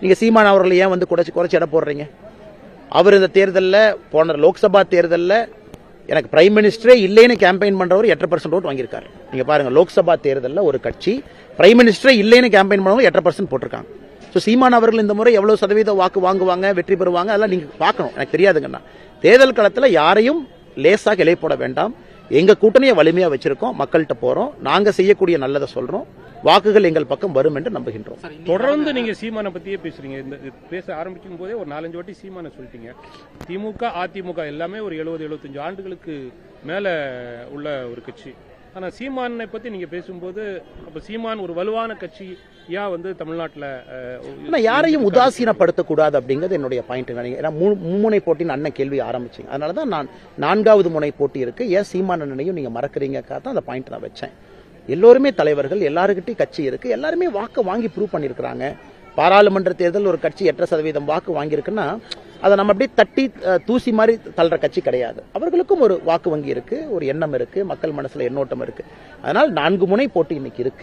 நீங்க சீமான் அவர்களை ஏன் வந்து குறைச்சி இட போடுறீங்க? அவர் இந்த தேர்தலில் போன லோக்சபா தேர்தலில் எனக்கு பிரைம் மினிஸ்டரே இல்லைன்னு கேம்பெயின் பண்றவர் 8% ஓட்டு வாங்கியிருக்காரு. நீங்க பாருங்க, லோக்சபா தேர்தலில் ஒரு கட்சி பிரைம் மினிஸ்டரே இல்லைன்னு கேம்பெயின் பண்ணவங்க 8% போட்டிருக்காங்க. ஸோ சீமான் அவர்கள் இந்த முறை எவ்வளவு சதவீத வாக்கு வாங்குவாங்க, வெற்றி பெறுவாங்க, அதெல்லாம் நீங்க பார்க்கணும். எனக்கு தெரியாதுங்கண்ணா. தேர்தல் களத்தில் யாரையும் லேசாக இலை போட வேண்டாம். எங்க கூட்டணியை வலிமையா வச்சிருக்கோம், மக்கள்கிட்ட போறோம், நாங்க செய்யக்கூடிய நல்லதை சொல்றோம், வாக்குகள் எங்கள் பக்கம் வரும் என்று நம்புகின்றோம். தொடர்ந்து நீங்க சீமானை பத்தியே பேசுறீங்க. இந்த பேச ஆரம்பிக்கும் போதே ஒரு 4-5 வாட்டி சீமானை சொல்லிட்டீங்க. திமுக அதிமுக எல்லாமே ஒரு 70-75 ஆண்டுகளுக்கு மேல உள்ள ஒரு கட்சி. ஆனா சீமானை பத்தி நீங்க பேசும்போது அப்ப சீமான் ஒரு வலுவான கட்சியா வந்து தமிழ்நாட்டில் யாரையும் உதாசீனப்படுத்தக்கூடாது அப்படிங்கிறது என்னுடைய பாயிண்ட். மும்முனை போட்டின்னு அண்ணன் கேள்வி ஆரம்பிச்சிங்க. அதனாலதான் நான் 4வது முனை போட்டி இருக்கு. ஏன் சீமான் அண்ணனையும் நீங்க மறக்கிறீங்கக்கா தான் அந்த பாயிண்ட் நான் வச்சேன். எல்லோருமே தலைவர்கள், எல்லாருக்கிட்டையும் கட்சி இருக்கு, எல்லாருமே வாக்கு வாங்கி ப்ரூவ் பண்ணிருக்காங்க. பாராளுமன்ற தேர்தல் ஒரு கட்சி 8% வாக்கு வாங்கியிருக்குன்னா அதை நம்ம அப்படியே தட்டி தூசி மாதிரி தள்ளுற கட்சி கிடையாது. அவர்களுக்கும் ஒரு வாக்கு வங்கி இருக்கு, ஒரு எண்ணம் இருக்கு, மக்கள் மனசுல எண்ணோட்டம் இருக்கு. அதனால் 4 முனை போட்டி இன்னைக்கு இருக்கு.